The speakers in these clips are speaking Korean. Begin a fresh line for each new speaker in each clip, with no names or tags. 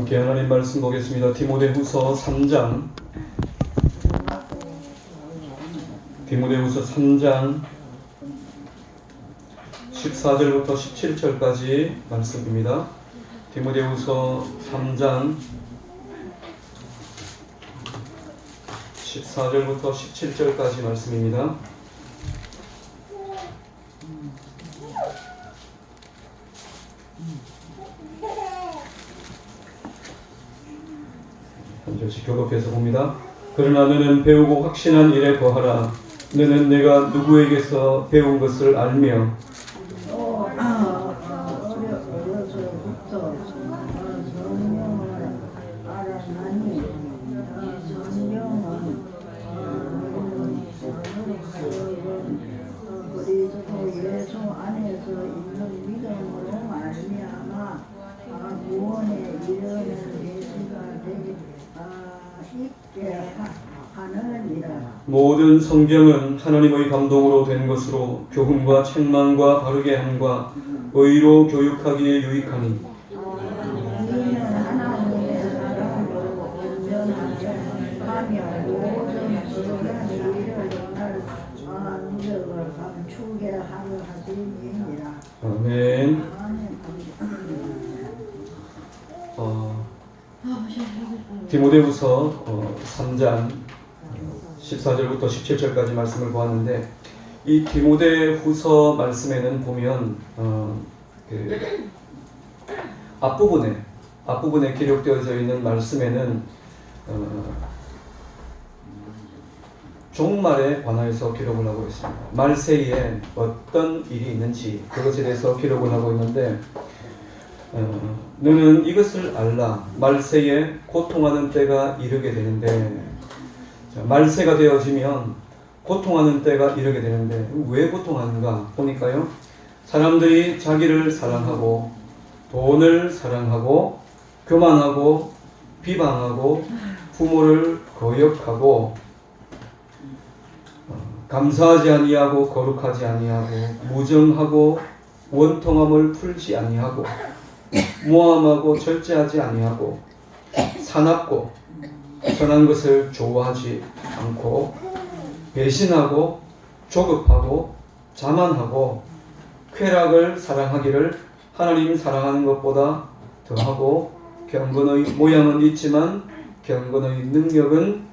함께 하나님 말씀 보겠습니다. 디모데후서 3장 14절부터 17절까지 말씀입니다. 디모데후서 3장 14절부터 17절까지 말씀입니다. 한 절씩 교독해서 봅니다. 그러나 너는 배우고 확신한 일에 거하라. 너는 내가 누구에게서 배운 것을 알며
예수 안에서 있는 믿음으로 말미암아 구원에 이르는 예수가 있게 하느니라.
모든 성경은 하나님의 감동으로 된 것으로 교훈과 책망과 바르게 함과 의로 교육하기에 유익하니
이는 하나님의 사랑으로 온전하게 하며 모든 선한 일을 행할 능력을 감추게 하려 하심이니라.
아멘. 디모데후서 3장 14절부터 17절까지 말씀을 보았는데, 이 디모데후서 말씀에는 보면 그 앞부분에 기록되어져 있는 말씀에는 종말에 관하여서 기록을 하고 있습니다. 말세에 어떤 일이 있는지 그것에 대해서 기록을 하고 있는데, 너는 이것을 알라. 말세에 고통하는 때가 이르게 되는데, 말세가 되어지면 고통하는 때가 이르게 되는데, 왜 고통하는가 보니까요, 사람들이 자기를 사랑하고 돈을 사랑하고 교만하고 비방하고 부모를 거역하고 감사하지 아니하고 거룩하지 아니하고 무정하고 원통함을 풀지 아니하고 모함하고 절제하지 아니하고 사납고 선한 것을 좋아하지 않고 배신하고 조급하고 자만하고 쾌락을 사랑하기를 하나님 사랑하는 것보다 더하고 경건의 모양은 있지만 경건의 능력은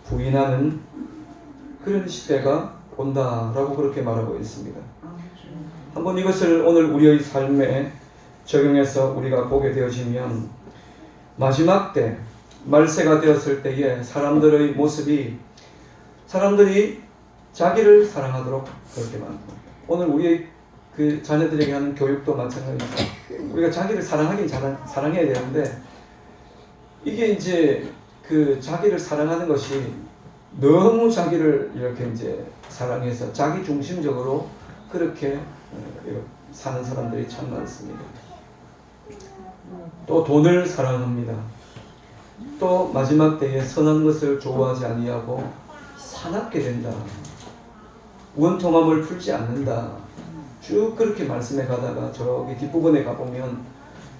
부인하는 그런 시대가 온다라고 그렇게 말하고 있습니다. 한번 이것을 오늘 우리의 삶에 적용해서 우리가 보게 되어지면, 마지막 때 말세가 되었을 때에 사람들의 모습이, 사람들이 자기를 사랑하도록 그렇게 만듭니다. 오늘 우리의 그 자녀들에게 하는 교육도 마찬가지입니다. 우리가 자기를 사랑하긴 사랑해야 되는데, 이게 이제 그 자기를 사랑하는 것이 너무 자기를 이렇게 이제 사랑해서 자기 중심적으로 그렇게 사는 사람들이 참 많습니다. 또 돈을 사랑합니다. 또 마지막 때에 선한 것을 좋아하지 아니하고 사납게 된다. 원통함을 풀지 않는다. 쭉 그렇게 말씀해 가다가 저기 뒷부분에 가보면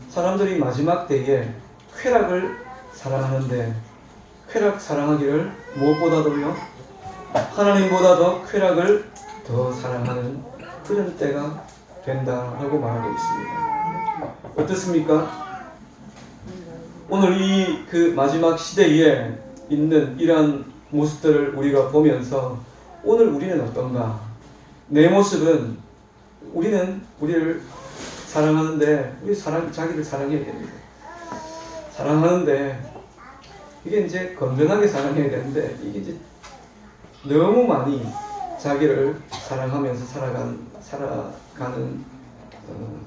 사람들이 마지막 때에 쾌락을 사랑하는데, 쾌락 사랑하기를 무엇보다도요 하나님보다도 쾌락을 더 사랑하는 그런 때가 된다라고 말하고 있습니다. 어떻습니까? 오늘 이 그 마지막 시대에 있는 이러한 모습들을 우리가 보면서 오늘 우리는 어떤가? 내 모습은, 우리는 우리를 사랑하는데, 자기를 사랑해야 됩니다. 사랑하는데 이게 이제 건전하게 사랑해야 되는데, 이게 이제 너무 많이 자기를 사랑하면서 살아가는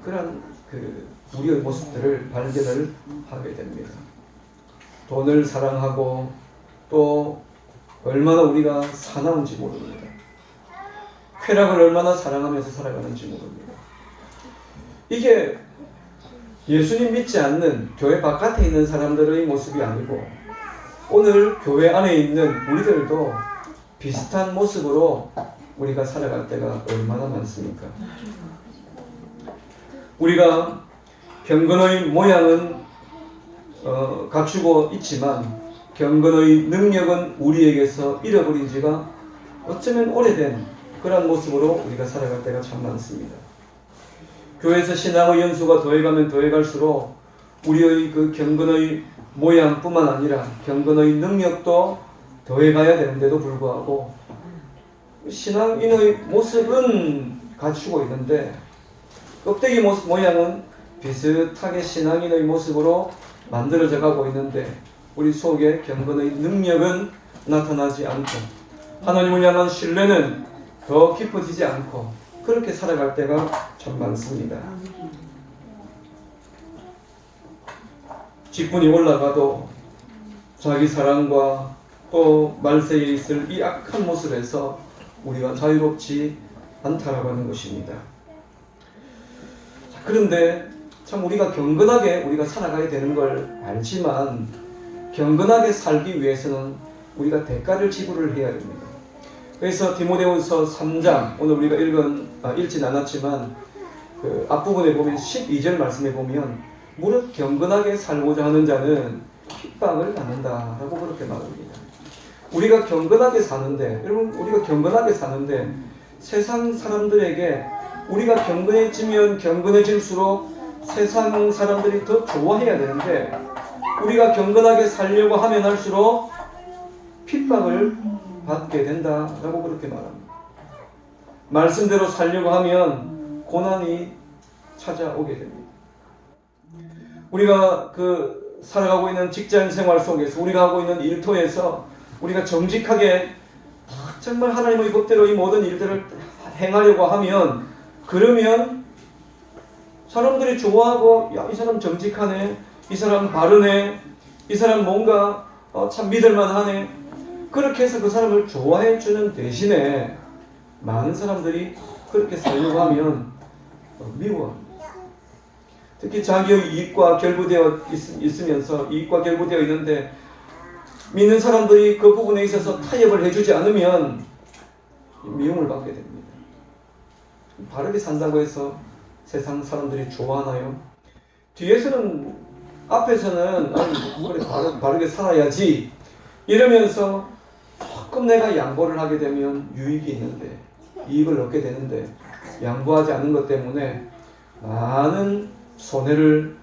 그런 그 우리의 모습들을 발견을 하게 됩니다. 돈을 사랑하고 또 얼마나 우리가 사나운지 모릅니다. 쾌락을 얼마나 사랑하면서 살아가는지 모릅니다. 이게 예수님 믿지 않는 교회 바깥에 있는 사람들의 모습이 아니고, 오늘 교회 안에 있는 우리들도 비슷한 모습으로 우리가 살아갈 때가 얼마나 많습니까? 우리가 경건의 모양은 갖추고 있지만 경건의 능력은 우리에게서 잃어버린 지가 어쩌면 오래된 그런 모습으로 우리가 살아갈 때가 참 많습니다. 교회에서 신앙의 연수가 더해가면 더해갈수록 우리의 그 경건의 모양뿐만 아니라 경건의 능력도 더해가야 되는데도 불구하고 신앙인의 모습은 갖추고 있는데 껍데기 모양은 비슷하게 신앙인의 모습으로 만들어져 가고 있는데 우리 속에 경건의 능력은 나타나지 않고 하나님을 향한 신뢰는 더 깊어지지 않고 그렇게 살아갈 때가 참 많습니다. 직분이 올라가도 자기 사랑과 또 말세에 있을 이 악한 모습에서 우리가 자유롭지 않다라고 하는 것입니다. 그런데 참 우리가 경건하게 우리가 살아가야 되는 걸 알지만 경건하게 살기 위해서는 우리가 대가를 지불을 해야 됩니다. 그래서 디모데후서 3장 오늘 우리가 읽진 않았지만 그 앞부분에 보면 12절 말씀에 보면 무릇 경건하게 살고자 하는 자는 핍박을 받는다라고 그렇게 말합니다. 우리가 경건하게 사는데 여러분 우리가 경건하게 사는데 세상 사람들에게 우리가 경건해지면 경건해질수록 세상 사람들이 더 좋아해야 되는데 우리가 경건하게 살려고 하면 할수록 핍박을 받게 된다라고 그렇게 말합니다. 말씀대로 살려고 하면 고난이 찾아오게 됩니다. 우리가 그 살아가고 있는 직장 생활 속에서 우리가 하고 있는 일터에서 우리가 정직하게 정말 하나님의 법대로 이 모든 일들을 행하려고 하면 그러면 사람들이 좋아하고 야, 이 사람 정직하네, 이 사람 바르네, 이 사람 뭔가 참 믿을만하네 그렇게 해서 그 사람을 좋아해 주는 대신에 많은 사람들이 그렇게 살려고 하면 미워합니다. 특히 자기의 이익과 결부되어 있으면서 이익과 결부되어 있는데 믿는 사람들이 그 부분에 있어서 타협을 해주지 않으면 미움을 받게 됩니다. 바르게 산다고 해서 세상 사람들이 좋아하나요? 뒤에서는 앞에서는 그래 바르게 살아야지 이러면서 조금 내가 양보를 하게 되면 유익이 있는데 이익을 얻게 되는데 양보하지 않는 것 때문에 많은 손해를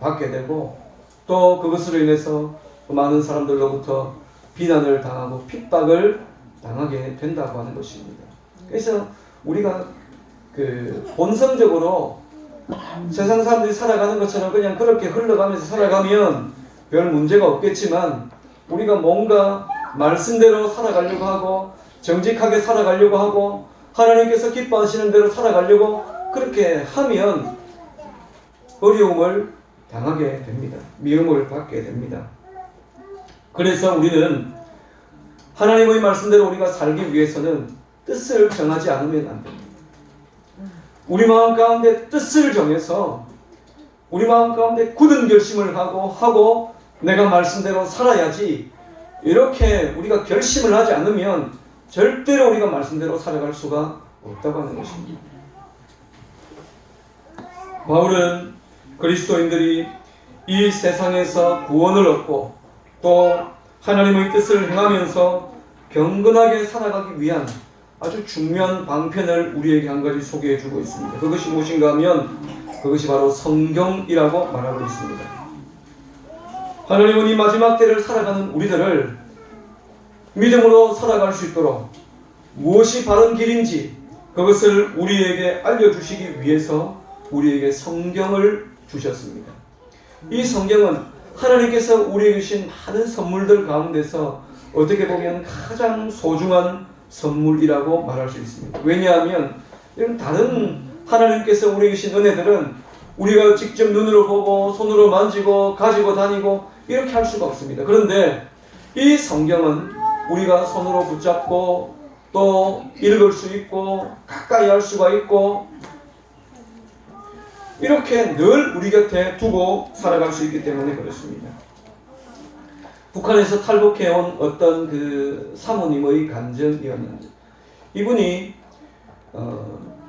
받게 되고 또 그것으로 인해서 많은 사람들로부터 비난을 당하고 핍박을 당하게 된다고 하는 것입니다. 그래서 우리가 그 본성적으로 세상 사람들이 살아가는 것처럼 그냥 그렇게 흘러가면서 살아가면 별 문제가 없겠지만 우리가 뭔가 말씀대로 살아가려고 하고 정직하게 살아가려고 하고 하나님께서 기뻐하시는 대로 살아가려고 그렇게 하면 어려움을 당하게 됩니다. 미움을 받게 됩니다. 그래서 우리는 하나님의 말씀대로 우리가 살기 위해서는 뜻을 정하지 않으면 안 됩니다. 우리 마음 가운데 뜻을 정해서 우리 마음 가운데 굳은 결심을 하고 내가 말씀대로 살아야지 이렇게 우리가 결심을 하지 않으면 절대로 우리가 말씀대로 살아갈 수가 없다고 하는 것입니다. 바울은 그리스도인들이 이 세상에서 구원을 얻고 또 하나님의 뜻을 행하면서 경건하게 살아가기 위한 아주 중요한 방편을 우리에게 한 가지 소개해 주고 있습니다. 그것이 무엇인가 하면 그것이 바로 성경이라고 말하고 있습니다. 하나님은 이 마지막 때를 살아가는 우리들을 믿음으로 살아갈 수 있도록 무엇이 바른 길인지 그것을 우리에게 알려주시기 위해서 우리에게 성경을 주셨습니다. 이 성경은 하나님께서 우리에게 주신 많은 선물들 가운데서 어떻게 보면 가장 소중한 선물이라고 말할 수 있습니다. 왜냐하면 다른 하나님께서 우리에게 주신 은혜들은 우리가 직접 눈으로 보고 손으로 만지고 가지고 다니고 이렇게 할 수가 없습니다. 그런데 이 성경은 우리가 손으로 붙잡고 또 읽을 수 있고 가까이 할 수가 있고 이렇게 늘 우리 곁에 두고 살아갈 수 있기 때문에 그렇습니다. 북한에서 탈북해온 어떤 그 사모님의 간증이었는데 이분이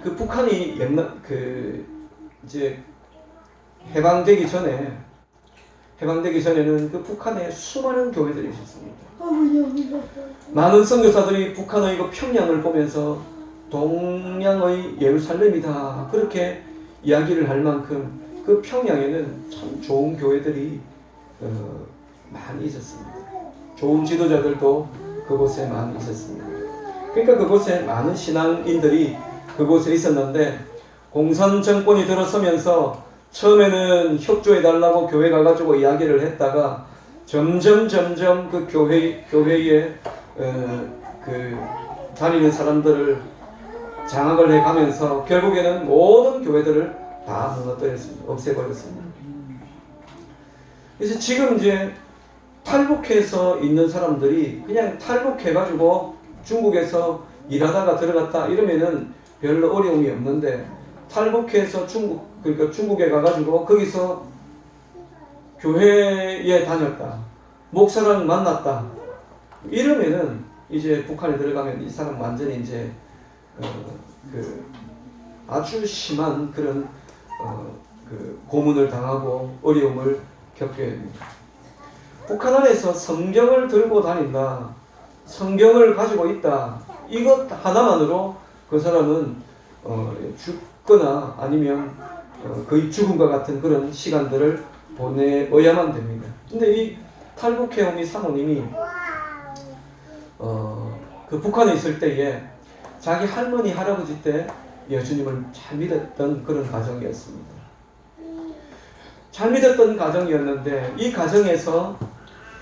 그 북한이 이제 해방되기 전에 해방되기 전에는 그 북한에 수많은 교회들이 있었습니다. 많은 선교사들이 북한의 그 평양을 보면서 동양의 예루살렘이다 그렇게 이야기를 할 만큼 그 평양에는 참 좋은 교회들이 많이 있었습니다. 좋은 지도자들도 그곳에 많이 있었습니다. 그러니까 그곳에 많은 신앙인들이 그곳에 있었는데 공산 정권이 들어서면서 처음에는 협조해달라고 교회 가가지고 이야기를 했다가 점점 그 교회에 그 다니는 사람들을 장악을 해가면서 결국에는 모든 교회들을 다 무너뜨렸습니다. 없애버렸습니다. 그래서 지금 이제 탈북해서 있는 사람들이 그냥 탈북해가지고 중국에서 일하다가 들어갔다 이러면은 별로 어려움이 없는데 탈북해서 그러니까 중국에 가가지고 거기서 교회에 다녔다, 목사랑 만났다 이러면은 이제 북한에 들어가면 이 사람 완전히 이제 그 아주 심한 그런 그 고문을 당하고 어려움을 겪게 됩니다. 북한 안에서 성경을 들고 다닌다, 성경을 가지고 있다, 이것 하나만으로 그 사람은 죽거나 아니면 거의 죽음과 같은 그런 시간들을 보내어야만 됩니다. 근데 이 탈북해온 이 사모님이 그 북한에 있을 때에 자기 할머니 할아버지 때 예수님을 잘 믿었던 그런 가정이었습니다. 잘 믿었던 가정이었는데 이 가정에서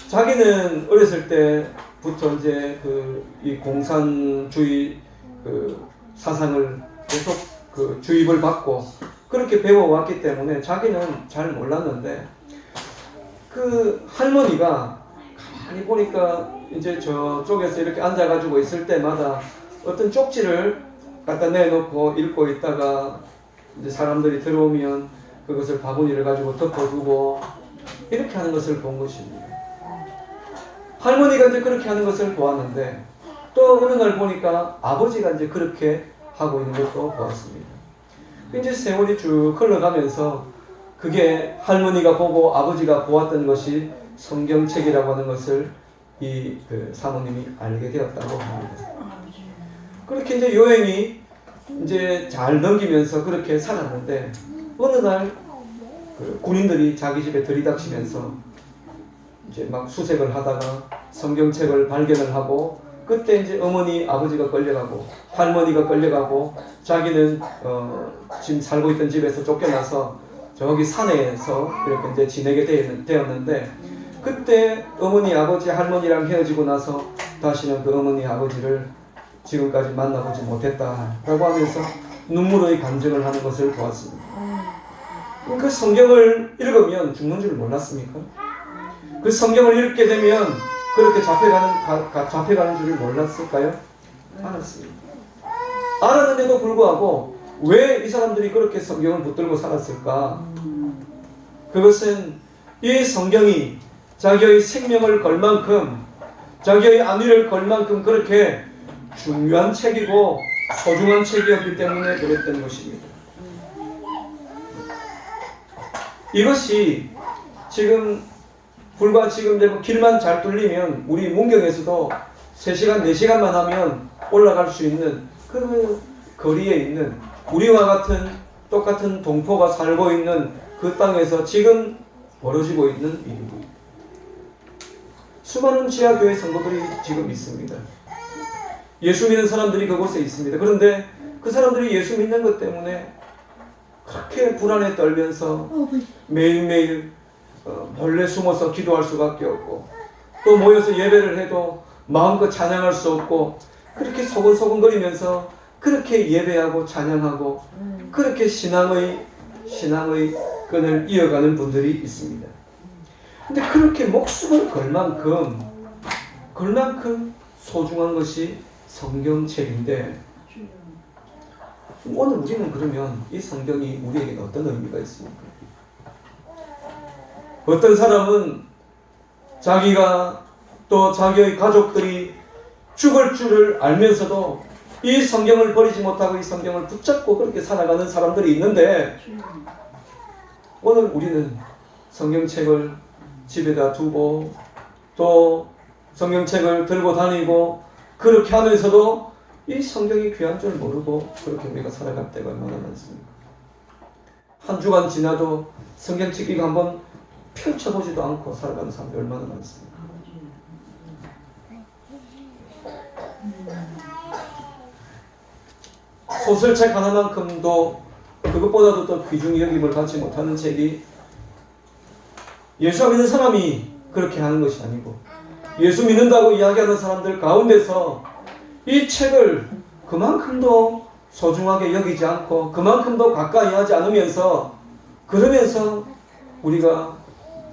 자기는 어렸을 때부터 이제 이 공산주의 사상을 계속 주입을 받고 그렇게 배워왔기 때문에 자기는 잘 몰랐는데 그 할머니가 가만히 보니까 이제 저쪽에서 이렇게 앉아가지고 있을 때마다 어떤 쪽지를 갖다 내놓고 읽고 있다가 이제 사람들이 들어오면 그것을 바구니를 가지고 덮어두고 이렇게 하는 것을 본 것입니다. 할머니가 이제 그렇게 하는 것을 보았는데 또 어느 날 보니까 아버지가 이제 그렇게 하고 있는 것도 보았습니다. 이제 세월이 쭉 흘러가면서 그게 할머니가 보고 아버지가 보았던 것이 성경책이라고 하는 것을 이 사모님이 알게 되었다고 합니다. 그렇게 이제 여행이 이제 잘 넘기면서 그렇게 살았는데 어느 날 군인들이 자기 집에 들이닥치면서 이제 막 수색을 하다가 성경책을 발견을 하고 그때 이제 어머니 아버지가 끌려가고 할머니가 끌려가고 자기는 지금 살고 있던 집에서 쫓겨나서 저기 산에서 이렇게 이제 지내게 되었는데 그때 어머니 아버지 할머니랑 헤어지고 나서 다시는 그 어머니 아버지를 지금까지 만나보지 못했다라고 하면서 눈물의 간증을 하는 것을 보았습니다. 그 성경을 읽으면 죽는 줄 몰랐습니까? 그 성경을 읽게 되면 그렇게 잡혀가는 줄을 몰랐을까요? 알았습니다. 알았는데도 불구하고 왜 이 사람들이 그렇게 성경을 붙들고 살았을까? 그것은 이 성경이 자기의 생명을 걸 만큼 자기의 안위를 걸 만큼 그렇게 중요한 책이고 소중한 책이었기 때문에 그랬던 것입니다. 이것이 지금 불과 지금 길만 잘 뚫리면 우리 문경에서도 3시간, 4시간만 하면 올라갈 수 있는 그 거리에 있는 우리와 같은 똑같은 동포가 살고 있는 그 땅에서 지금 벌어지고 있는 일입니다. 수많은 지하교회 성도들이 지금 있습니다. 예수 믿는 사람들이 그곳에 있습니다. 그런데 그 사람들이 예수 믿는 것 때문에 그렇게 불안에 떨면서 매일매일 몰래 숨어서 기도할 수밖에 없고 또 모여서 예배를 해도 마음껏 찬양할 수 없고 그렇게 소곤소곤거리면서 그렇게 예배하고 찬양하고 그렇게 신앙의 끈을 이어가는 분들이 있습니다. 근데 그렇게 목숨을 걸 만큼 소중한 것이 성경책인데 오늘 우리는 그러면 이 성경이 우리에게 어떤 의미가 있습니까? 어떤 사람은 자기가 또 자기의 가족들이 죽을 줄을 알면서도 이 성경을 버리지 못하고 이 성경을 붙잡고 그렇게 살아가는 사람들이 있는데 오늘 우리는 성경책을 집에다 두고 또 성경책을 들고 다니고 그렇게 하면서도 이 성경이 귀한 줄 모르고 그렇게 우리가 살아갈 때가 얼마나 많습니까? 한 주간 지나도 성경책 이거 한번 펼쳐보지도 않고 살아가는 사람들이 얼마나 많습니까? 소설책 하나만큼도 그것보다도 더 귀중히 여김을 받지 못하는 책이 예수 믿는 사람이 그렇게 하는 것이 아니고 예수 믿는다고 이야기하는 사람들 가운데서 이 책을 그만큼도 소중하게 여기지 않고 그만큼도 가까이 하지 않으면서 그러면서 우리가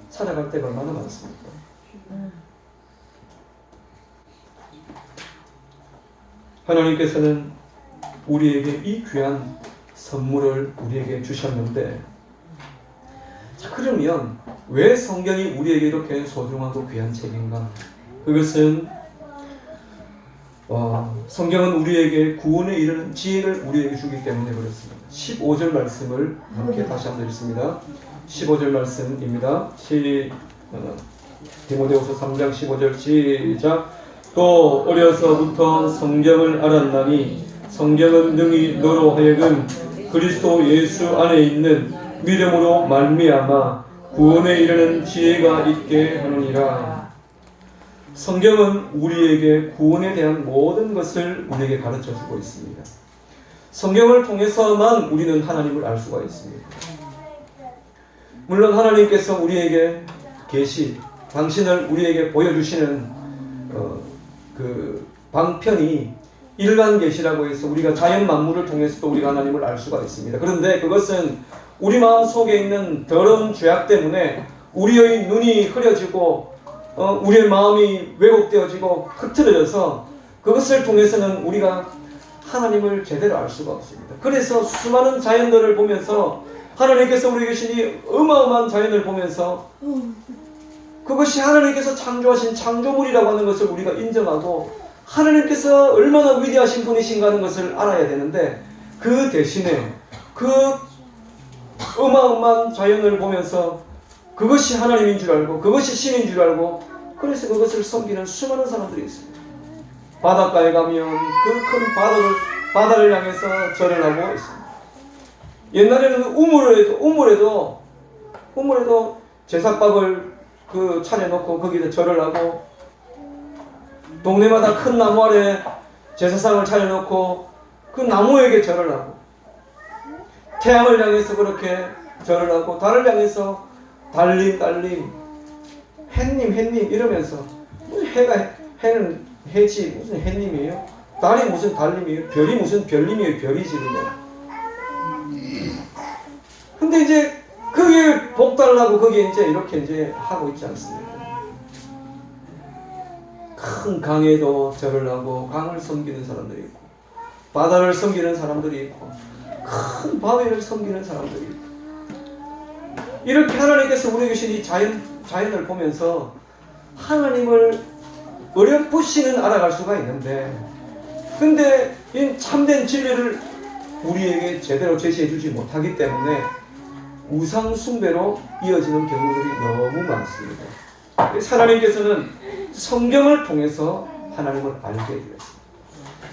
살아갈 때가 얼마나 많습니까? 하나님께서는 우리에게 이 귀한 선물을 우리에게 주셨는데, 자, 그러면 왜 성경이 우리에게 이렇게 소중하고 귀한 책인가? 그것은 성경은 우리에게 구원에 이르는 지혜를 우리에게 주기 때문에 그렇습니다. 15절 말씀을 함께 다시 한번 읽습니다. 15절 말씀입니다. 디모데후서 3장 15절 시작. 또 어려서부터 성경을 알았나니 성경은 능히 너로 하여금 그리스도 예수 안에 있는 믿음으로 말미암아 구원에 이르는 지혜가 있게 하느니라. 성경은 우리에게 구원에 대한 모든 것을 우리에게 가르쳐주고 있습니다. 성경을 통해서만 우리는 하나님을 알 수가 있습니다. 물론 하나님께서 우리에게 계시, 당신을 우리에게 보여주시는 그 방편이 일간 계시라고 해서 우리가 자연 만물을 통해서도 우리가 하나님을 알 수가 있습니다. 그런데 그것은 우리 마음 속에 있는 더러운 죄악 때문에 우리의 눈이 흐려지고 우리의 마음이 왜곡되어지고 흐트러져서 그것을 통해서는 우리가 하나님을 제대로 알 수가 없습니다. 그래서 수많은 자연들을 보면서 하나님께서 우리에게 주신 이 어마어마한 자연을 보면서 그것이 하나님께서 창조하신 창조물이라고 하는 것을 우리가 인정하고 하나님께서 얼마나 위대하신 분이신가 하는 것을 알아야 되는데, 그 대신에 그 어마어마한 자연을 보면서 그것이 하나님인 줄 알고 그것이 신인 줄 알고 그래서 그것을 섬기는 수많은 사람들이 있습니다. 바닷가에 가면 그 큰 바다를 향해서 절을 하고 있습니다. 옛날에는 우물에도 제사밥을 차려놓고 거기다 절을 하고, 동네마다 큰 나무 아래 제사상을 차려놓고 그 나무에게 절을 하고, 태양을 향해서 그렇게 절을 하고, 달을 향해서 달님 햇님 이러면서, 무슨 해는 해지 무슨 햇님이에요? 달이 무슨 달님이에요? 별이 무슨 별님이에요? 별이지 그냥. 근데 이제 그게 복달라고 거기에 이제 이렇게 이제 하고 있지 않습니까? 큰 강에도 절을 하고 강을 섬기는 사람들이 있고, 바다를 섬기는 사람들이 있고, 큰 바위를 섬기는 사람들이 있고, 이렇게 하나님께서 우리에게 주신 이 자연을 보면서 하나님을 어렴풋이는 알아갈 수가 있는데, 근데 이 참된 진리를 우리에게 제대로 제시해 주지 못하기 때문에 우상 숭배로 이어지는 경우들이 너무 많습니다. 하나님께서는 성경을 통해서 하나님을 알게 해주셨습니다.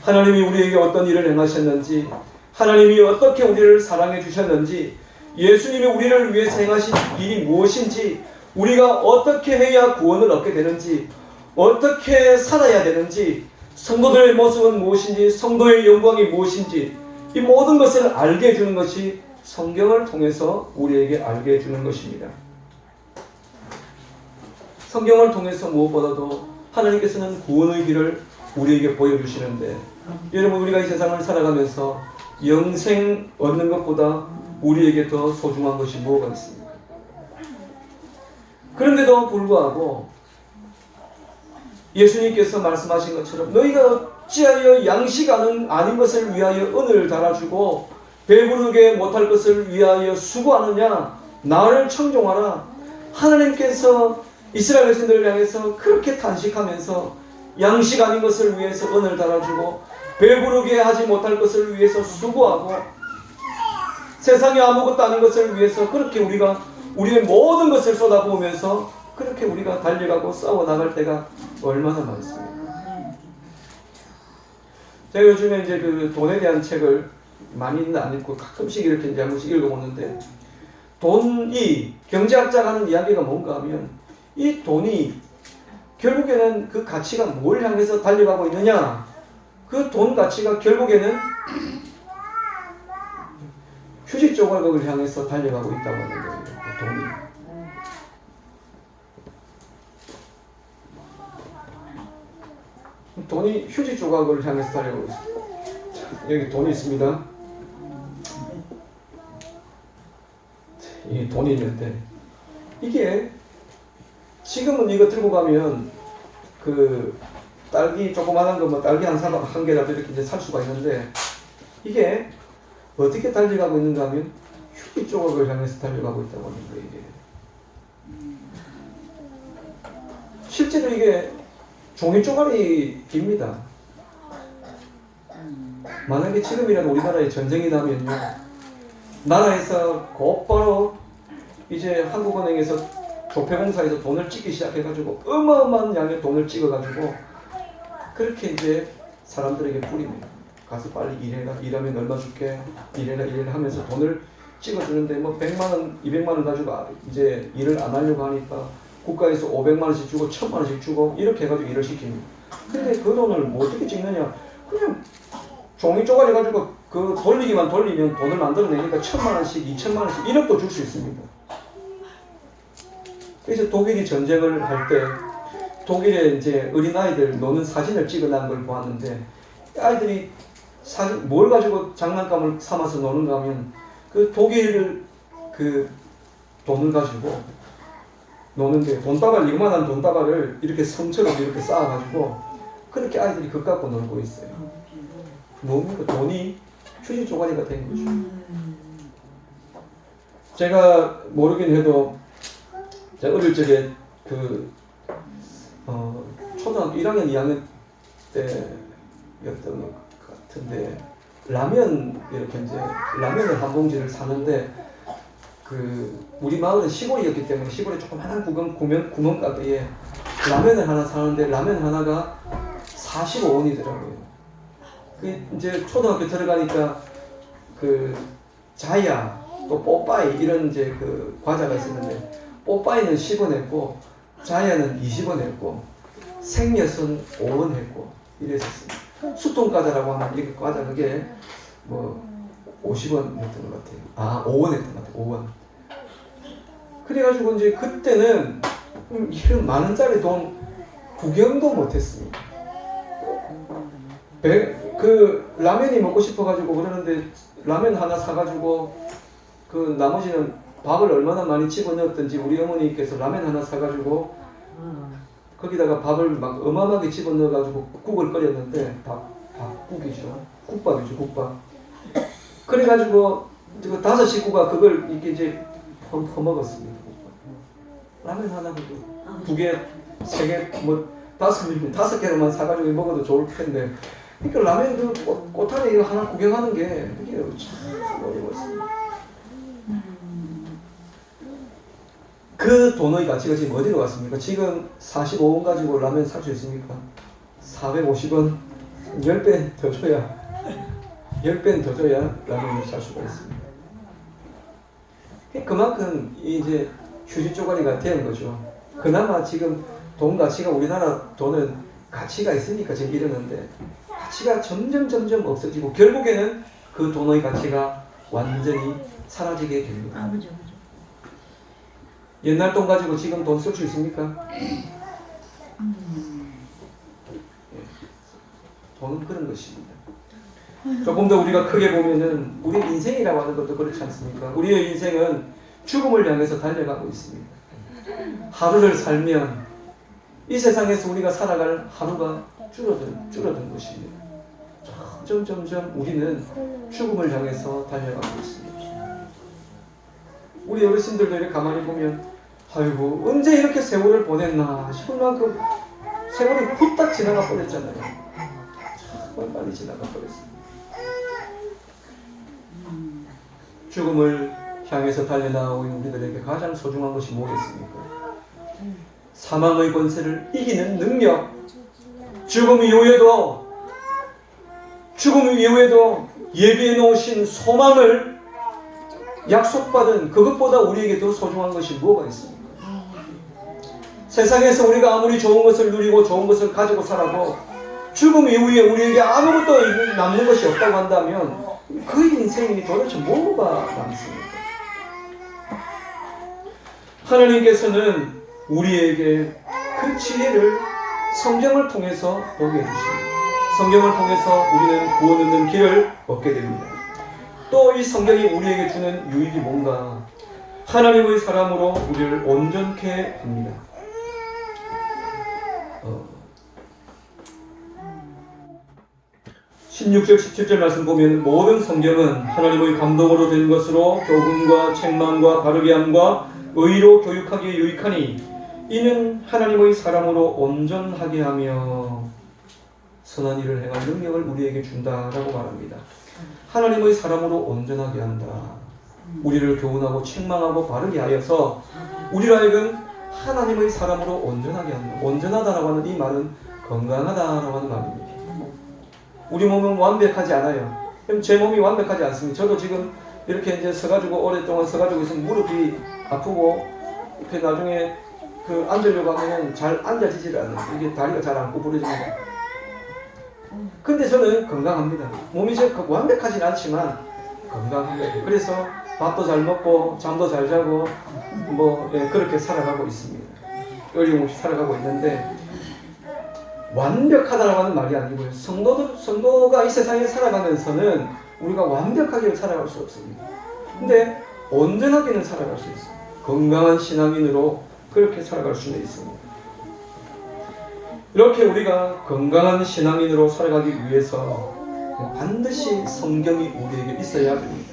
하나님이 우리에게 어떤 일을 행하셨는지, 하나님이 어떻게 우리를 사랑해 주셨는지, 예수님이 우리를 위해서 행하신 일이 무엇인지, 우리가 어떻게 해야 구원을 얻게 되는지, 어떻게 살아야 되는지, 성도들의 모습은 무엇인지, 성도의 영광이 무엇인지, 이 모든 것을 알게 해주는 것이 성경을 통해서 우리에게 알게 해주는 것입니다. 성경을 통해서 무엇보다도 하나님께서는 구원의 길을 우리에게 보여주시는데, 여러분, 우리가 이 세상을 살아가면서 영생 얻는 것보다 우리에게 더 소중한 것이 뭐가 있습니까? 그런데도 불구하고 예수님께서 말씀하신 것처럼 너희가 어찌하여 양식 아닌 것을 위하여 은을 달아주고 배부르게 못할 것을 위하여 수고하느냐? 나를 청종하라. 하나님께서 이스라엘 백성들을 향해서 그렇게 탄식하면서 양식 아닌 것을 위해서 은을 달아주고 배부르게 하지 못할 것을 위해서 수고하고 세상에 아무것도 아닌 것을 위해서 그렇게 우리의 모든 것을 쏟아부으면서 그렇게 우리가 달려가고 싸워 나갈 때가 얼마나 많습니까? 제가 요즘에 이제 그 돈에 대한 책을 많이는 안 읽고 가끔씩 이렇게 이제 한 번씩 읽어보는데, 돈이, 경제학자가 하는 이야기가 뭔가 하면, 이 돈이 결국에는 그 가치가 뭘 향해서 달려가고 있느냐? 그 돈 가치가 결국에는 휴지 조각을 향해서 달려가고 있다고 하는 거예요. 그 돈이. 돈이 휴지 조각을 향해서 달려가고 있습니다. 여기 돈이 있습니다. 이 돈이 있는데, 이게 지금은 이거 들고 가면 그 딸기 조그만한 거 뭐 딸기 한 사각 한 개라도 이렇게 이제 살 수가 있는데, 이게 어떻게 달려가고 있는가 하면 휴지 조각을 향해서 달려가고 있다고 하는 거예요. 이게 실제로 이게 종이 쪼가리입니다. 만약에 지금이라도 우리나라에 전쟁이 나면요, 나라에서 곧바로 이제 한국은행에서 조폐공사에서 돈을 찍기 시작해가지고 어마어마한 양의 돈을 찍어가지고 그렇게 이제 사람들에게 뿌립니다. 가서 빨리 일해라, 일하면 얼마 줄게, 일해라 하면서 돈을 찍어주는데, 뭐 100만원, 200만원 가지고 이제 일을 안 하려고 하니까 국가에서 500만원씩 주고 1000만원씩 주고 이렇게 해가지고 일을 시킵니다. 근데 그 돈을 뭐 어떻게 찍느냐, 그냥 종이 쪼가리 가지고 그 돌리기만 돌리면 돈을 만들어내니까 1000만원씩, 2000만원씩 1억도 줄 수 있습니다. 그래서 독일이 전쟁을 할 때 독일에 이제 어린아이들 노는 사진을 찍어놓은 걸 보았는데, 아이들이 사진 뭘 가지고 장난감을 삼아서 노는가 하면 그 독일 그 돈을 가지고 노는데, 돈다발, 이만한 돈다발을 이렇게 성처럼 이렇게 쌓아가지고 그렇게 아이들이 그거 갖고 놀고 있어요. 뭡니까? 돈이 휴지 조가리가 된 거죠. 제가 모르긴 해도 제가 어릴 적에 초등학교 1학년, 2학년 때였던 것 같은데, 라면 이렇게 이제 라면을 한 봉지를 사는데, 그 우리 마을은 시골이었기 때문에 시골에 조그마한 구멍가게에 라면을 하나 사는데 라면 하나가 45원이더라고요. 그 이제 초등학교 들어가니까 그 자야 또 뽀빠이 이런 이제 그 과자가 있었는데, 뽀빠이는 10원 했고 자야는 20원 했고 생엿은 5원 했고 이랬었습니다. 수통과자라고 하는 이 과자, 그게 뭐 50원 했던 것 같아요. 5원 했던 것 같아요. 5원. 그래가지고 이제 그때는 이런 만원짜리 돈 구경도 못했습니다. 그 라면이 먹고 싶어가지고 그러는데 라면 하나 사가지고 그 나머지는 밥을 얼마나 많이 집어넣었던지 우리 어머니께서 라면 하나 사가지고 거기다가 밥을 막 어마어마하게 집어넣어가지고 국을 끓였는데, 국이죠. 국밥이죠, 국밥. 그래가지고 그 5 식구가 그걸 이렇게 이제 퍼먹었습니다. 라면 하나 그거 2개, 3개, 뭐 5개로만 사가지고 먹어도 좋을 텐데, 그러니까 라면 그 꼬타리 이거 하나 구경하는 게 그게 참 어려웠습니다. 그 돈의 가치가 지금 어디로 갔습니까? 지금 45원 가지고 라면 살 수 있습니까? 450원, 10배 더 줘야 10배는 더 줘야 라면을 살 수가 있습니다. 그만큼 이제 휴지 쪼가리가 된 거죠. 그나마 지금 돈 가치가, 우리나라 돈은 가치가 있으니까 지금 이러는데, 가치가 점점 없어지고 결국에는 그 돈의 가치가 완전히 사라지게 됩니다. 옛날 돈 가지고 지금 돈 쓸 수 있습니까? 돈은 그런 것입니다. 조금 더 우리가 크게 보면은 우리 인생이라고 하는 것도 그렇지 않습니까? 우리의 인생은 죽음을 향해서 달려가고 있습니다. 하루를 살면 이 세상에서 우리가 살아갈 하루가 줄어든 것입니다. 점점 우리는 죽음을 향해서 달려가고 있습니다. 우리 어르신들도 이렇게 가만히 보면, 아이고 언제 이렇게 세월을 보냈나 싶을 만큼 세월이 후딱 지나가 버렸잖아요. 정말 빨리 지나가 버렸습니다. 죽음을 향해서 달려나오고 있는 우리들에게 가장 소중한 것이 뭐겠습니까? 사망의 권세를 이기는 능력, 죽음 이후에도 예비해 놓으신 소망을 약속받은 그것보다 우리에게 더 소중한 것이 뭐가 있습니까? 세상에서 우리가 아무리 좋은 것을 누리고 좋은 것을 가지고 살아도 죽음 이후에 우리에게 아무것도 남는 것이 없다고 한다면 그 인생이 도대체 뭐가 남습니까? 하나님께서는 우리에게 그 지혜를 성경을 통해서 보게 해주십니다. 성경을 통해서 우리는 구원 얻는 길을 얻게 됩니다. 또 이 성경이 우리에게 주는 유익이 뭔가? 하나님의 사람으로 우리를 온전케 합니다. 16절 17절 말씀 보면 모든 성경은 하나님의 감동으로 된 것으로 교훈과 책망과 바르게 함과 의로 교육하기에 유익하니 이는 하나님의 사람으로 온전하게 하며 선한 일을 행할 능력을 우리에게 준다라고 말합니다. 하나님의 사람으로 온전하게 한다. 우리를 교훈하고 책망하고 바르게 하여서 우리로 하여금 하나님의 사람으로 온전하게 한다. 온전하다라고 하는 이 말은 건강하다라고 하는 말입니다. 우리 몸은 완벽하지 않아요. 제 몸이 완벽하지 않습니다. 저도 지금 이렇게 이제 서가지고 오랫동안 서가지고 있으면 무릎이 아프고 이렇게 나중에 그 앉으려고 하면 잘 앉아지질 않아요. 이게 다리가 잘 안 구부러집니다. 근데 저는 건강합니다. 몸이 완벽하진 않지만 건강합니다. 그래서 밥도 잘 먹고 잠도 잘 자고 그렇게 살아가고 있습니다. 어려움없이 살아가고 있는데 완벽하다라고 하는 말이 아니고요. 성도가 이 세상에 살아가면서는 우리가 완벽하게 살아갈 수 없습니다. 근데 온전하게는 살아갈 수 있어요. 건강한 신앙인으로 그렇게 살아갈 수는 있습니다. 이렇게 우리가 건강한 신앙인으로 살아가기 위해서 반드시 성경이 우리에게 있어야 합니다.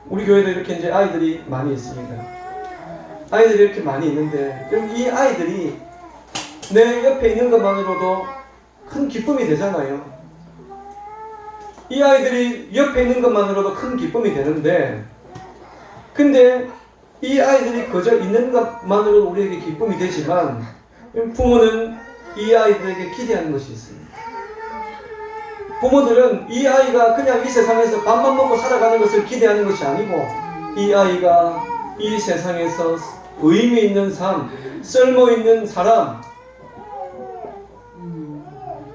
우리 교회도 이렇게 이제 아이들이 많이 있습니다. 아이들이 이렇게 많이 있는데 이 아이들이 내 옆에 있는 것만으로도 큰 기쁨이 되잖아요. 이 아이들이 옆에 있는 것만으로도 큰 기쁨이 되는데 근데 이 아이들이 그저 있는 것만으로도 우리에게 기쁨이 되지만 부모는 이 아이들에게 기대하는 것이 있습니다. 부모들은 이 아이가 그냥 이 세상에서 밥만 먹고 살아가는 것을 기대하는 것이 아니고 이 아이가 이 세상에서 의미 있는 삶, 쓸모 있는 사람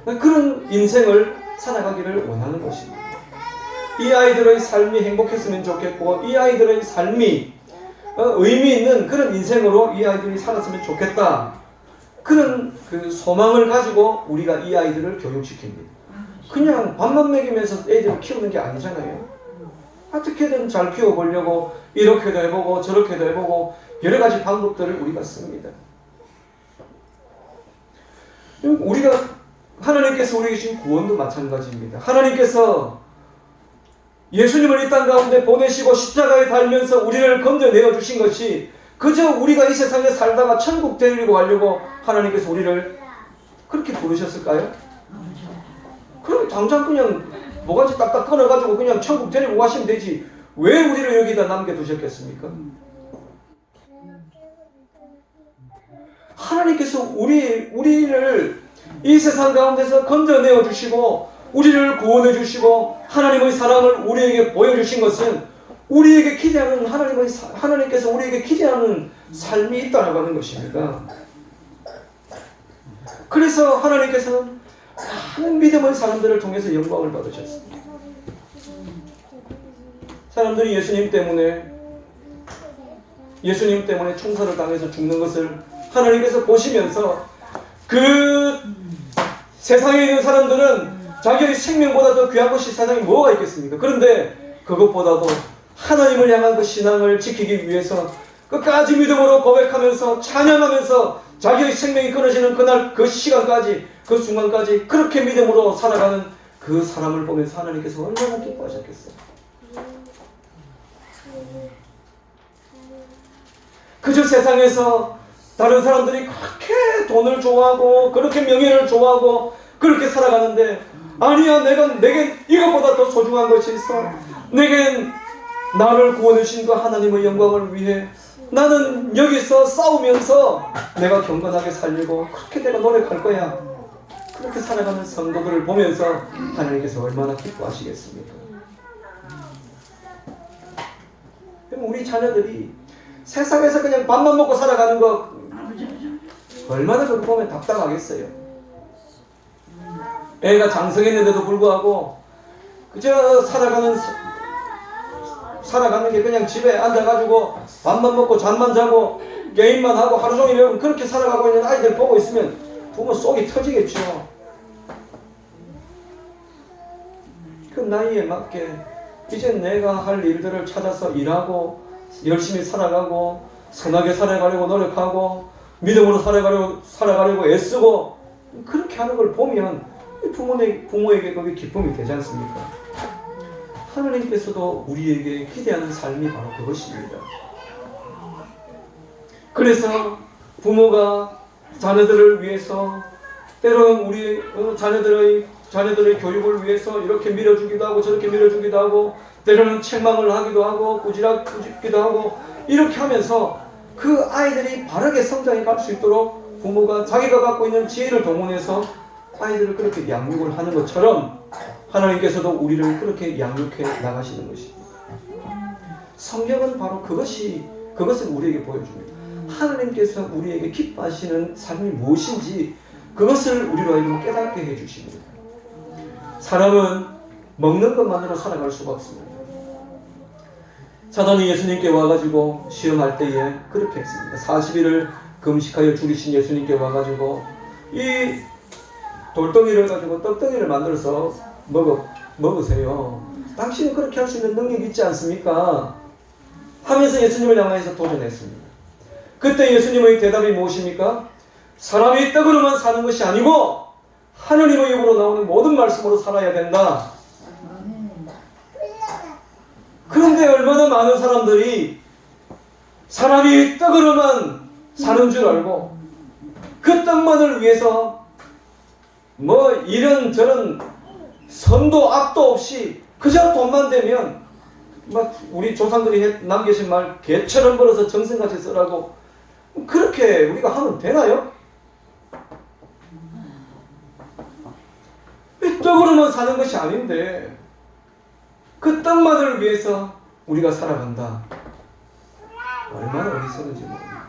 그런 인생을 살아가기를 원하는 것입니다. 이 아이들의 삶이 행복했으면 좋겠고 이 아이들의 삶이 의미 있는 그런 인생으로 이 아이들이 살았으면 좋겠다. 그런 그 소망을 가지고 우리가 이 아이들을 교육시킵니다. 그냥 밥만 먹이면서 애들을 키우는 게 아니잖아요. 어떻게든 잘 키워보려고 이렇게도 해보고 저렇게도 해보고 여러 가지 방법들을 우리가 씁니다. 하나님께서 우리에게 주신 구원도 마찬가지입니다. 하나님께서 예수님을 이 땅 가운데 보내시고 십자가에 달면서 우리를 건져내어 주신 것이 그저 우리가 이 세상에 살다가 천국 데리고 가려고 하나님께서 우리를 그렇게 부르셨을까요? 그럼 당장 그냥 뭐가지 딱딱 끊어가지고 그냥 천국 데리고 가시면 되지 왜 우리를 여기다 남겨두셨겠습니까? 하나님께서 우리를 이 세상 가운데서 건져내어 주시고 우리를 구원해 주시고 하나님의 사랑을 우리에게 보여주신 것은 우리에게 기대하는 하나님께서 우리에게 기대하는 삶이 있다고 하는 것입니다. 그래서 하나님께서는 많은 믿음의 사람들을 통해서 영광을 받으셨습니다. 사람들이 예수님 때문에 총살을 당해서 죽는 것을 하나님께서 보시면서 그 세상에 있는 사람들은 자기의 생명보다 더 귀한 것이 세상에 뭐가 있겠습니까? 그런데 그것보다도 하나님을 향한 그 신앙을 지키기 위해서 끝까지 믿음으로 고백하면서 찬양하면서 자기의 생명이 끊어지는 그날 그 시간까지 그 순간까지 그렇게 믿음으로 살아가는 그 사람을 보면서 하나님께서 얼마나 기뻐하셨겠어요. 그저 세상에서 다른 사람들이 그렇게 돈을 좋아하고 그렇게 명예를 좋아하고 그렇게 살아가는데 아니야 내겐 이것보다 더 소중한 것이 있어. 내겐 나를 구원해 주신 그 하나님의 영광을 위해 나는 여기서 싸우면서 내가 경건하게 살려고 그렇게 내가 노력할 거야. 그렇게 살아가는 성도들을 보면서 하나님께서 얼마나 기뻐하시겠습니까? 그럼 우리 자녀들이 세상에서 그냥 밥만 먹고 살아가는 거 얼마나 그거 보면 답답하겠어요. 애가 장성했는데도 불구하고 그저 살아가는 게 그냥 집에 앉아가지고 밥만 먹고 잠만 자고 게임만 하고 하루 종일 그렇게 살아가고 있는 아이들 보고 있으면 부모 속이 터지겠죠. 그 나이에 맞게 이제 내가 할 일들을 찾아서 일하고 열심히 살아가고 선하게 살아가려고 노력하고 믿음으로 살아가려고 애쓰고 그렇게 하는 걸 보면 부모에게 그게 기쁨이 되지 않습니까? 하나님께서도 우리에게 기대하는 삶이 바로 그것입니다. 그래서 부모가 자녀들을 위해서 때로는 우리 자녀들의 교육을 위해서 이렇게 밀어주기도 하고 저렇게 밀어주기도 하고 때로는 책망을 하기도 하고 꾸짖기도 하고 이렇게 하면서 그 아이들이 바르게 성장해 갈 수 있도록 부모가 자기가 갖고 있는 지혜를 동원해서 아이들을 그렇게 양육을 하는 것처럼 하나님께서도 우리를 그렇게 양육해 나가시는 것입니다. 성경은 바로 그것을 우리에게 보여줍니다. 하나님께서 우리에게 기뻐하시는 삶이 무엇인지 그것을 우리로 하여금 깨닫게 해주십니다. 사람은 먹는 것만으로 살아갈 수가 없습니다. 사단이 예수님께 와가지고 시험할 때에 그렇게 했습니다. 40일을 금식하여 죽이신 예수님께 와가지고 이 돌덩이를 가지고 떡덩이를 만들어서 먹으세요. 당신은 그렇게 할 수 있는 능력이 있지 않습니까? 하면서 예수님을 향해서 도전했습니다. 그때 예수님의 대답이 무엇입니까? 사람이 떡으로만 사는 것이 아니고 하느님의 입으로 나오는 모든 말씀으로 살아야 된다. 그런데 얼마나 많은 사람들이 사람이 떡으로만 사는 줄 알고 그 떡만을 위해서 뭐 이런저런 선도 악도 없이 그저 돈만 되면 막 우리 조상들이 남기신 말 개처럼 벌어서 정성같이 쓰라고 그렇게 우리가 하면 되나요? 떡으로만 사는 것이 아닌데 그 떡만을 위해서 우리가 살아간다. 얼마나 어리석은지 모릅니다.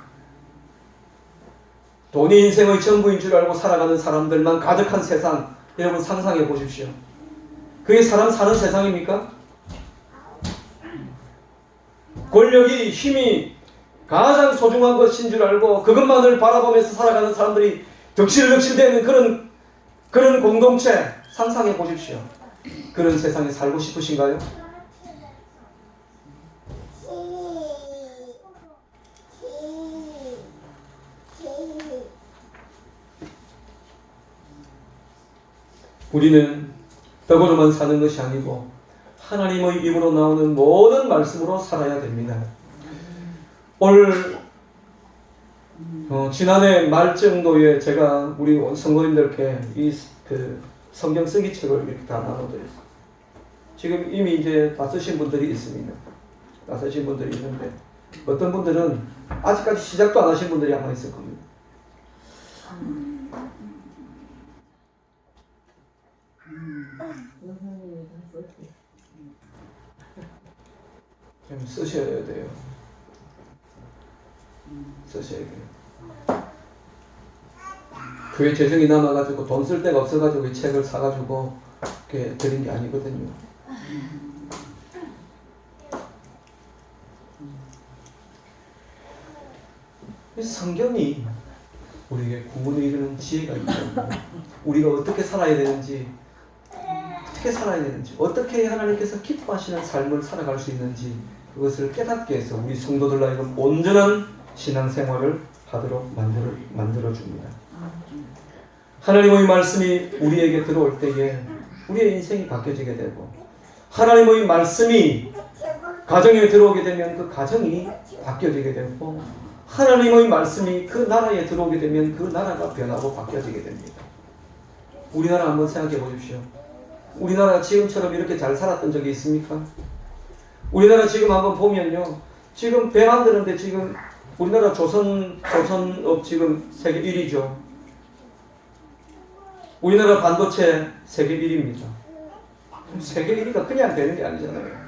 돈이 인생의 전부인 줄 알고 살아가는 사람들만 가득한 세상, 여러분 상상해 보십시오. 그게 사람 사는 세상입니까? 권력이, 힘이 가장 소중한 것인 줄 알고 그것만을 바라보면서 살아가는 사람들이 덕실덕실되는 그런 공동체 상상해 보십시오. 그런 세상에 살고 싶으신가요? 우리는 떡으로만 사는 것이 아니고 하나님의 입으로 나오는 모든 말씀으로 살아야 됩니다. 지난해 말 정도에 제가 우리 성도님들께 성경 쓰기 책을 이렇게 다 나눠드렸어요. 지금 이미 이제 다 쓰신 분들이 있습니다. 다 쓰신 분들이 있는데 어떤 분들은 아직까지 시작도 안 하신 분들이 아마 있을 겁니다. 쓰셔야 돼요. 쓰셔야 돼요. 교회 재정이 남아가지고 돈 쓸 데가 없어가지고 이 책을 사가지고 이렇게 드린 게 아니거든요. 성경이 우리에게 구원을 이루는 지혜가 있거든요. 우리가 어떻게 살아야 되는지, 어떻게 하나님께서 기뻐하시는 삶을 살아갈 수 있는지 그것을 깨닫게 해서 우리 성도들 하여금 온전한 신앙생활을 하도록 만들어줍니다. 하나님의 말씀이 우리에게 들어올 때에 우리의 인생이 바뀌어지게 되고 하나님의 말씀이 가정에 들어오게 되면 그 가정이 바뀌어지게 되고 하나님의 말씀이 그 나라에 들어오게 되면 그 나라가 변하고 바뀌어지게 됩니다. 우리나라 한번 생각해 보십시오. 우리나라 지금처럼 이렇게 잘 살았던 적이 있습니까? 우리나라 지금 한번 보면요. 지금 배 만드는데 지금 우리나라 조선업 지금 세계 1위죠. 우리나라 반도체 세계 1위입니다. 세계 1위가 그냥 되는 게 아니잖아요.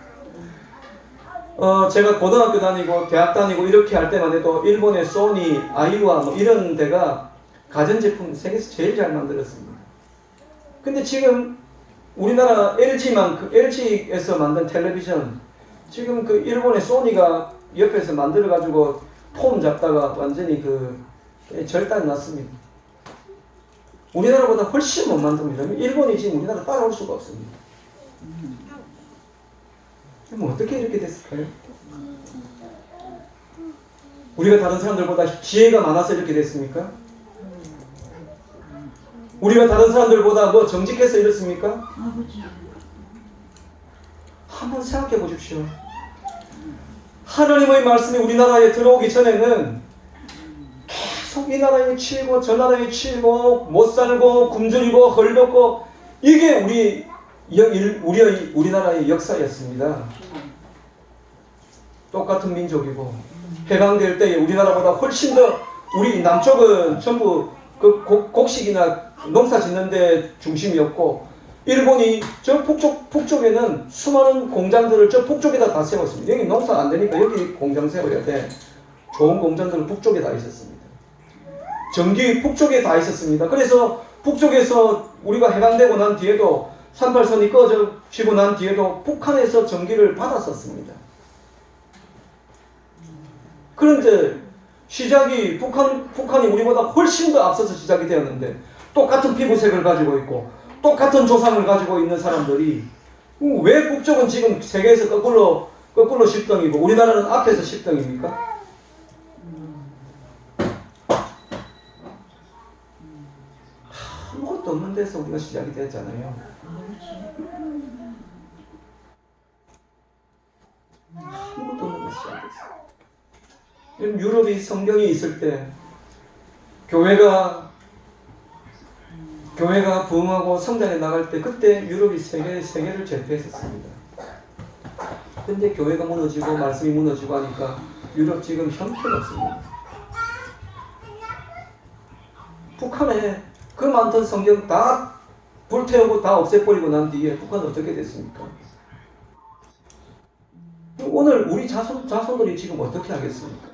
제가 고등학교 다니고 대학 다니고 이렇게 할 때만 해도 일본의 소니, 아이와 뭐 이런 데가 가전제품 세계에서 제일 잘 만들었습니다. 근데 지금 우리나라 LG에서 만든 텔레비전, 지금 그 일본의 소니가 옆에서 만들어가지고 폼 잡다가 완전히 절단 났습니다. 우리나라보다 훨씬 못 만듭니다. 일본이 지금 우리나라 따라올 수가 없습니다. 뭐 어떻게 이렇게 됐을까요? 우리가 다른 사람들보다 지혜가 많아서 이렇게 됐습니까? 우리가 다른 사람들보다 뭐 정직해서 이렇습니까? 한번 생각해 보십시오. 하나님의 말씀이 우리나라에 들어오기 전에는 계속 이 나라에 치이고 저 나라에 치이고 못 살고 굶주리고 헐벗고, 이게 우리나라의 역사였습니다. 똑같은 민족이고 해방될 때에 우리나라보다 훨씬 더, 우리 남쪽은 전부 그 곡식이나 농사 짓는데 중심이었고, 일본이 저 북쪽에는 수많은 공장들을 저 북쪽에다 다 세웠습니다. 여기 농사 안 되니까 여기 공장 세워야 돼. 좋은 공장들은 북쪽에 다 있었습니다. 전기 북쪽에 다 있었습니다. 그래서 북쪽에서 우리가 해방되고 난 뒤에도 38선이 꺼지고 난 뒤에도 북한에서 전기를 받았었습니다. 그런데 시작이 북한이 우리보다 훨씬 더 앞서서 시작이 되었는데, 똑같은 피부색을 가지고 있고 똑같은 조상을 가지고 있는 사람들이 왜 북쪽은 지금 세계에서 거꾸로 10등이고 우리나라는 앞에서 10등입니까? 아무것도 없는 데서 우리가 시작이 됐잖아요. 아무것도 없는 데서 시작됐어요. 유럽이 성경이 있을 때 교회가 부흥하고 성장해 나갈 때, 그때 유럽이 세계를 제패했었습니다. 근데 교회가 무너지고 말씀이 무너지고 하니까 유럽 지금 형편없습니다. 북한에 그 많던 성경 다 불태우고 다 없애버리고 난 뒤에 북한은 어떻게 됐습니까? 오늘 우리 자손들이 지금 어떻게 하겠습니까?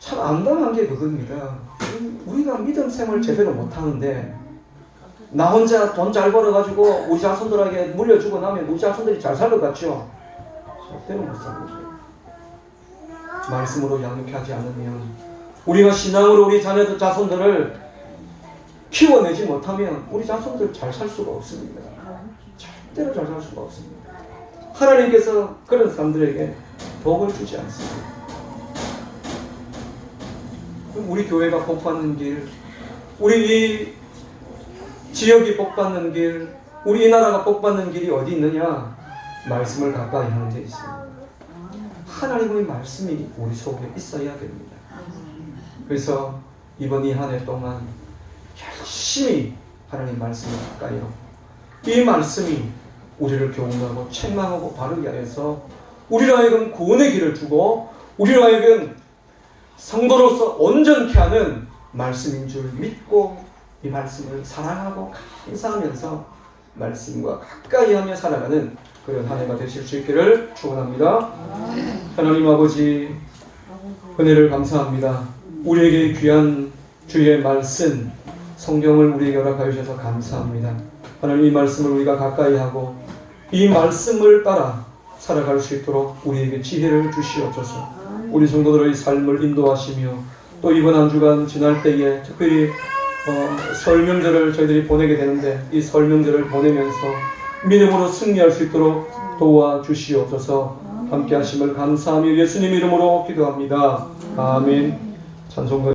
참 안당한 게 그겁니다. 우리가 믿음 생활을 제대로 못하는데, 나 혼자 돈 잘 벌어가지고 우리 자손들에게 물려주고 나면 우리 자손들이 잘 살 것 같죠? 절대로 못 삽니다. 말씀으로 양육하지 않으면, 우리가 신앙으로 우리 자손들을 키워내지 못하면 우리 자손들 잘 살 수가 없습니다. 절대로 잘 살 수가 없습니다. 하나님께서 그런 사람들에게 복을 주지 않습니다. 우리 교회가 복받는 길, 우리 이 지역이 복받는 길, 우리 이 나라가 복받는 길이 어디 있느냐? 말씀을 가까이 하는 데 있습니다. 하나님의 말씀이 우리 속에 있어야 됩니다. 그래서 이번 이 한 해 동안 열심히 하나님 말씀을 가까이 하고, 이 말씀이 우리를 교훈하고 책망하고 바르게 하여서 우리로 하여금 구원의 길을 주고 우리로 하여금 성도로서 온전케 하는 말씀인 줄 믿고, 이 말씀을 사랑하고 감사하면서 말씀과 가까이 하며 살아가는 그런 한 해가 되실 수 있기를 축원합니다. 하나님 아버지, 은혜를 감사합니다. 우리에게 귀한 주의 말씀 성경을 우리에게 허락하여 주셔서 감사합니다. 하나님, 이 말씀을 우리가 가까이 하고 이 말씀을 따라 살아갈 수 있도록 우리에게 지혜를 주시옵소서. 우리 성도들의 삶을 인도하시며, 또 이번 한 주간 지날 때에 특별히 설 명절을 저희들이 보내게 되는데, 이 설 명절을 보내면서 믿음으로 승리할 수 있도록 도와주시옵소서. 함께 하심을 감사하며 예수님 이름으로 기도합니다. 아멘. 찬송가